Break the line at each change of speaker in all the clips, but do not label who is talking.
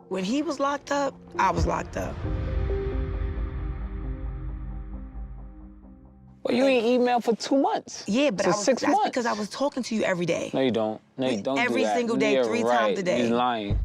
When he was locked up, I was locked up.
Well, you ain't emailed for 2 months.
Yeah, but
so 6 months.
That's because I was talking to you every day.
No, you don't. No, you don't
Every
do that.
single day,
You're
3
right.
times a day.
You're lying.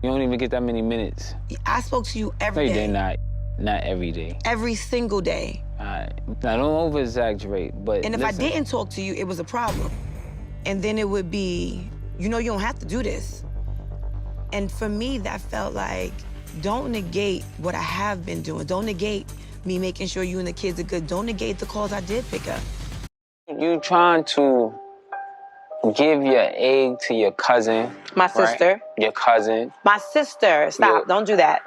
You don't even get that many minutes.
I spoke to you every day.
No, you did not. Not every day.
Every single day.
Now, don't over-exaggerate, but
And if
listen.
I didn't talk to you, it was a problem. And then it would be, you know, you don't have to do this. And for me, that felt like, don't negate what I have been doing. Don't negate me making sure you and the kids are good. Don't negate the calls I did pick up.
You trying to give your egg to your cousin.
My sister.
Right? Your cousin.
My sister. Stop. Don't do that.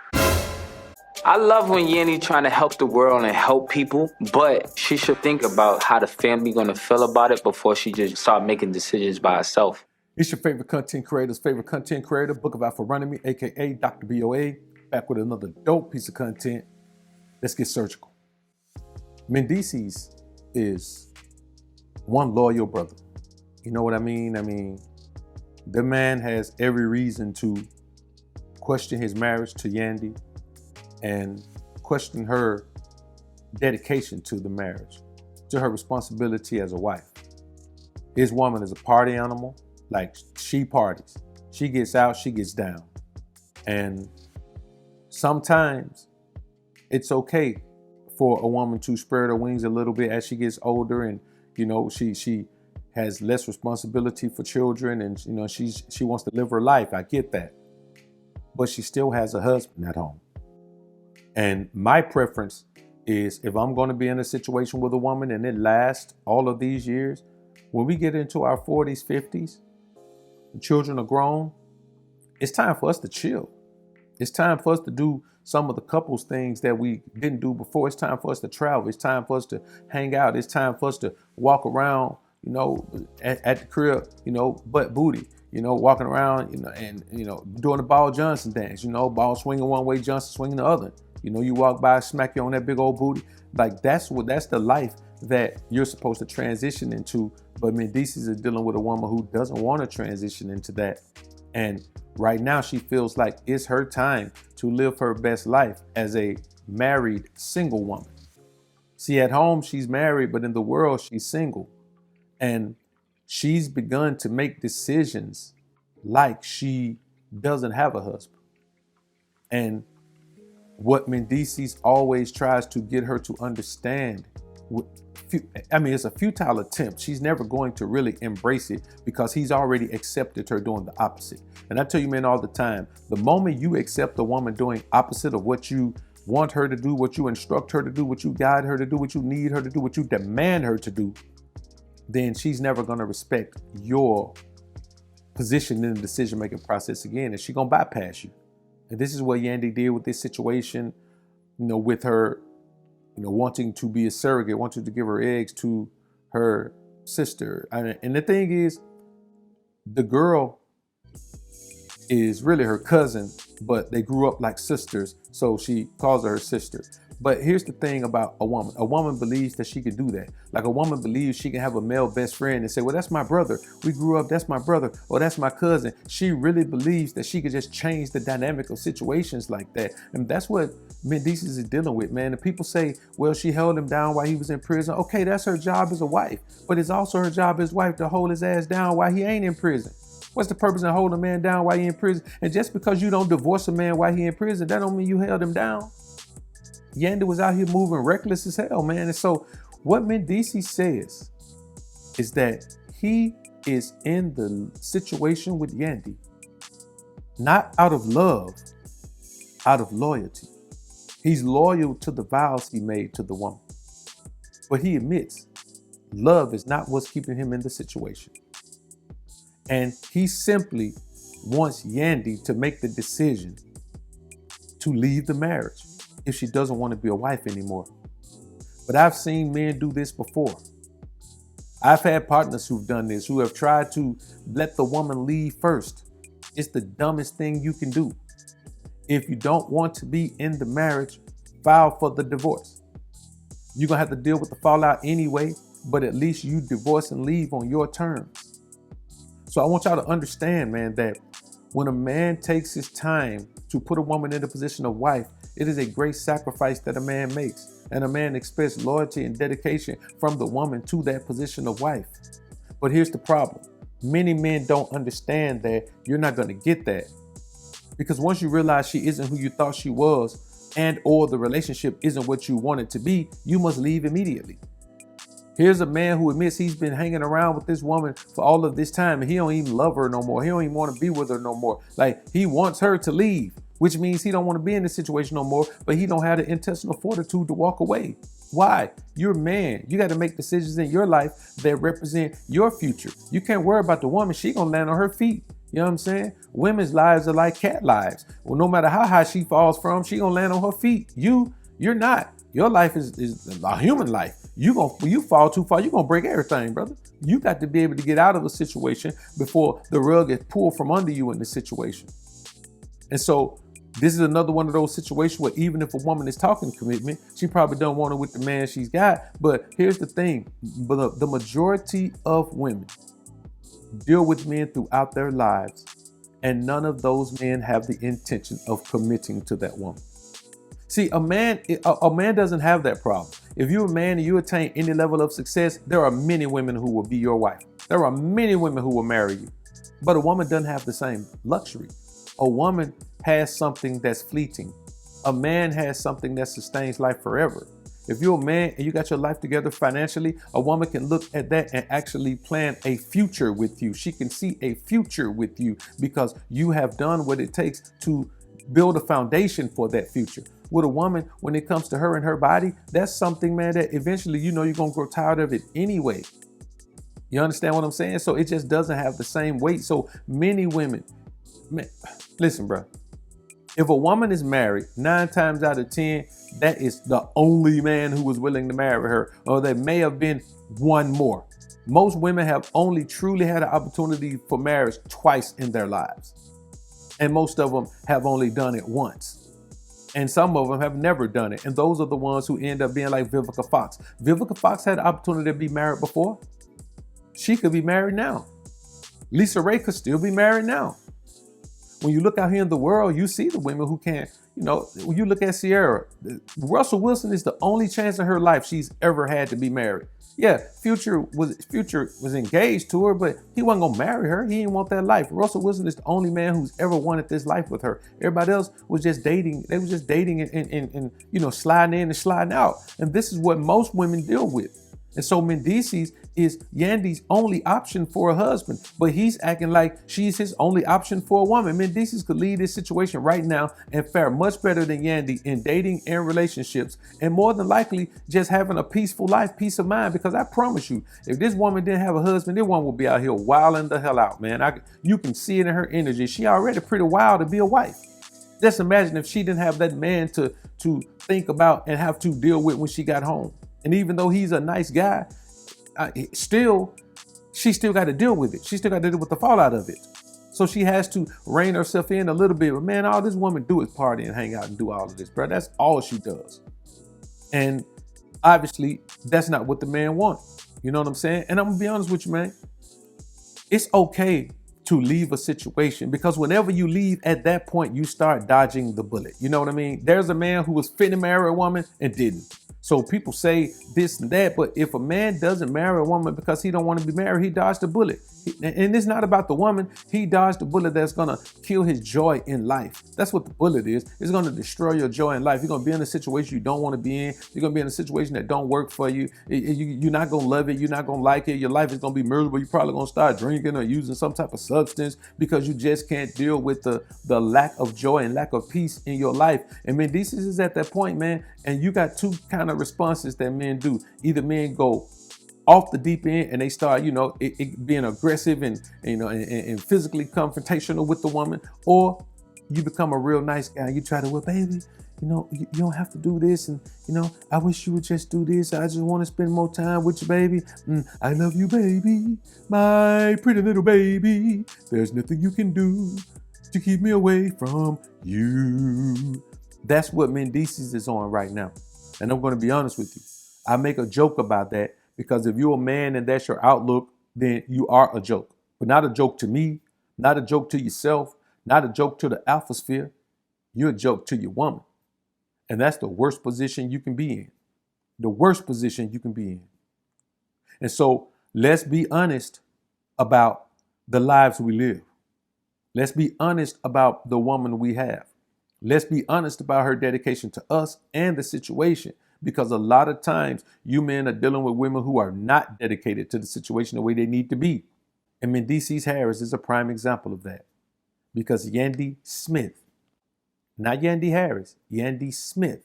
I love when Yandy trying to help the world and help people, but she should think about how the family gonna feel about it before she just start making decisions by herself.
It's your favorite content creator's favorite content creator, Book of AlphaRonomy, aka Dr. BOA, back with another dope piece of content. Let's get surgical. Mendeecees is one loyal brother. You know what I mean? I mean, the man has every reason to question his marriage to Yandy and question her dedication to the marriage, to her responsibility as a wife. His woman is a party animal. Like, she parties. She gets out, she gets down. And sometimes it's okay for a woman to spread her wings a little bit as she gets older, and you know, she has less responsibility for children, and you know, she wants to live her life. I get that. But she still has a husband at home. And my preference is, if I'm going to be in a situation with a woman and it lasts all of these years, when we get into our 40s, 50s, the children are grown, it's time for us to chill. It's time for us to do some of the couples things that we didn't do before. It's time for us to travel. It's time for us to hang out. It's time for us to walk around, you know, at the crib, you know, butt booty, you know, walking around, you know, and, you know, doing the Ball Johnson dance, you know, ball swinging one way, Johnson swinging the other. You know, you walk by, smack you on that big old booty. Like, that's the life that you're supposed to transition into. But Mendeecees is dealing with a woman who doesn't want to transition into that. And right now she feels like it's her time to live her best life as a married single woman. See, at home she's married, but in the world she's single. And she's begun to make decisions like she doesn't have a husband. And what Mendeecees always tries to get her to understand, I mean, it's a futile attempt. She's never going to really embrace it because he's already accepted her doing the opposite. And I tell you, men, all the time, the moment you accept a woman doing opposite of what you want her to do, what you instruct her to do, what you guide her to do, what you need her to do, what you demand her to do, then she's never going to respect your position in the decision-making process again, and she's going to bypass you. And this is what Yandy did with this situation, you know, with her, you know, wanting to be a surrogate, wanting to give her eggs to her sister. And the thing is, the girl is really her cousin, but they grew up like sisters, so she calls her sister. But here's the thing about a woman. A woman believes that she can do that. Like, a woman believes she can have a male best friend and say, well, that's my brother. We grew up, that's my brother, or that's my cousin. She really believes that she could just change the dynamic of situations like that. And that's what Mendeecees is dealing with, man. And people say, well, she held him down while he was in prison. Okay, that's her job as a wife. But it's also her job as wife to hold his ass down while he ain't in prison. What's the purpose of holding a man down while he in prison? And just because you don't divorce a man while he in prison, that don't mean you held him down. Yandy was out here moving reckless as hell, man. And so what Mendeecees says is that he is in the situation with Yandy, not out of love, out of loyalty. He's loyal to the vows he made to the woman. But he admits love is not what's keeping him in the situation. And he simply wants Yandy to make the decision to leave the marriage if she doesn't want to be a wife anymore. But I've seen men do this before. I've had partners who've done this, who have tried to let the woman leave first. It's the dumbest thing you can do. If you don't want to be in the marriage, file for the divorce. You're gonna have to deal with the fallout anyway, but at least you divorce and leave on your terms. So I want y'all to understand, man, that When a man takes his time to put a woman in the position of wife, it is a great sacrifice that a man makes. And a man expects loyalty and dedication from the woman to that position of wife. But here's the problem. Many men don't understand that you're not going to get that. Because once you realize she isn't who you thought she was, and or the relationship isn't what you want it to be, you must leave immediately. Here's a man who admits he's been hanging around with this woman for all of this time and he don't even love her no more. He don't even want to be with her no more. Like, he wants her to leave, which means he don't want to be in this situation no more, but he don't have the intestinal fortitude to walk away. Why? You're a man. You got to make decisions in your life that represent your future. You can't worry about the woman. She gonna land on her feet. You know what I'm saying? Women's lives are like cat lives. Well, no matter how high she falls from, she gonna land on her feet. You're not. Your life is a human life. You fall too far, you're gonna break everything, brother. You got to be able to get out of a situation before the rug gets pulled from under you in the situation. And so this is another one of those situations where even if a woman is talking commitment, she probably don't want it with the man she's got. But here's the thing, the majority of women deal with men throughout their lives, and none of those men have the intention of committing to that woman. See, a man doesn't have that problem. If you're a man and you attain any level of success, there are many women who will be your wife. There are many women who will marry you. But a woman doesn't have the same luxury. A woman has something that's fleeting. A man has something that sustains life forever. If you're a man and you got your life together financially, a woman can look at that and actually plan a future with you. She can see a future with you because you have done what it takes to build a foundation for that future. With a woman, when it comes to her and her body, that's something, man, that eventually, you're going to grow tired of it anyway. You understand what I'm saying? So it just doesn't have the same weight. So many women, man, listen, bro, if a woman is married, 9 times out of 10, that is the only man who was willing to marry her, or there may have been one more. Most women have only truly had an opportunity for marriage twice in their lives. And most of them have only done it once. And some of them have never done it. And those are the ones who end up being like Vivica Fox. Vivica Fox had the opportunity to be married before. She could be married now. Lisa Ray could still be married now. When you look out here in the world, you see the women who can't, when you look at Sierra, Russell Wilson is the only chance in her life she's ever had to be married. Yeah, Future was engaged to her, but he wasn't gonna marry her. He didn't want that life. Russell Wilson is the only man who's ever wanted this life with her. Everybody else was just dating. They was just dating and sliding in and sliding out. And this is what most women deal with. And so Mendeecees is Yandy's only option for a husband, but he's acting like she's his only option for a woman. Mendeecees could leave this situation right now and fare much better than Yandy in dating and relationships, and more than likely just having a peaceful life, peace of mind. Because I promise you, if this woman didn't have a husband, this woman would be out here wilding the hell out, man. You can see it in her energy. She already pretty wild to be a wife. Just imagine if she didn't have that man to think about and have to deal with when she got home. And even though he's a nice guy, she still got to deal with it. She still got to deal with the fallout of it. So she has to rein herself in a little bit. But man, all this woman do is party and hang out and do all of this, bro. That's all she does. And obviously, that's not what the man wants. You know what I'm saying? And I'm going to be honest with you, man. It's okay to leave a situation, because whenever you leave at that point, you start dodging the bullet. You know what I mean? There's a man who was fitting to marry a woman and didn't. So people say this and that, but if a man doesn't marry a woman because he don't want to be married, he dodged the bullet. And it's not about the woman. He dodged the bullet that's going to kill his joy in life. That's what the bullet is. It's going to destroy your joy in life. You're going to be in a situation you don't want to be in. You're going to be in a situation that don't work for you. You're not going to love it. You're not going to like it. Your life is going to be miserable. You're probably going to start drinking or using some type of substance because you just can't deal with the lack of joy and lack of peace in your life. And Mendeecees is at that point, man. And you got two kind of responses that men do. Either men go off the deep end and they start, being aggressive and physically confrontational with the woman, or you become a real nice guy. You try to, well, baby, you don't have to do this, and I wish you would just do this. I just want to spend more time with you, baby. I love you, baby, my pretty little baby. There's nothing you can do to keep me away from you. That's what Mendeecees is on right now. And I'm going to be honest with you. I make a joke about that because if you're a man and that's your outlook, then you are a joke. But not a joke to me, not a joke to yourself, Not a joke to the alpha sphere. You're a joke to your woman. And that's the worst position you can be in. The worst position you can be in. And so let's be honest about the lives we live. Let's be honest about the woman we have. Let's be honest about her dedication to us and the situation, because a lot of times you men are dealing with women who are not dedicated to the situation the way they need to be. And Mendeecees Harris is a prime example of that, because Yandy Smith, not Yandy Harris, Yandy Smith.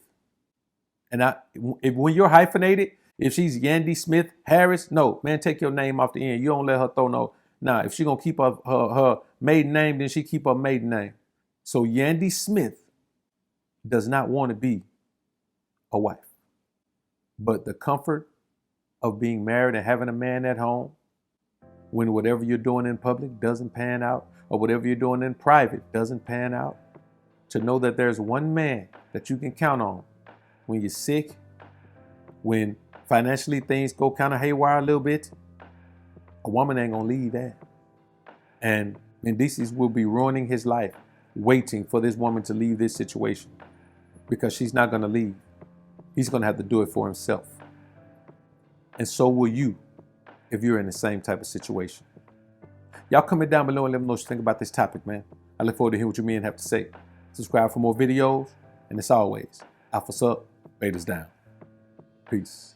And when you're hyphenated, if she's Yandy Smith Harris, no, man, take your name off the end. You don't let her throw no. Nah, if she gonna keep her maiden name, then she keep her maiden name. So Yandy Smith does not want to be a wife. But the comfort of being married and having a man at home, when whatever you're doing in public doesn't pan out, or whatever you're doing in private doesn't pan out, to know that there's one man that you can count on when you're sick, when financially things go kind of haywire a little bit, a woman ain't gonna leave that. And Mendeecees will be ruining his life waiting for this woman to leave this situation, because she's not gonna leave. He's gonna have to do it for himself. And so will you if you're in the same type of situation. Y'all comment down below and let me know what you think about this topic, man. I look forward to hearing what you men have to say. Subscribe for more videos, and as always, Alpha's up, Beta's down. Peace.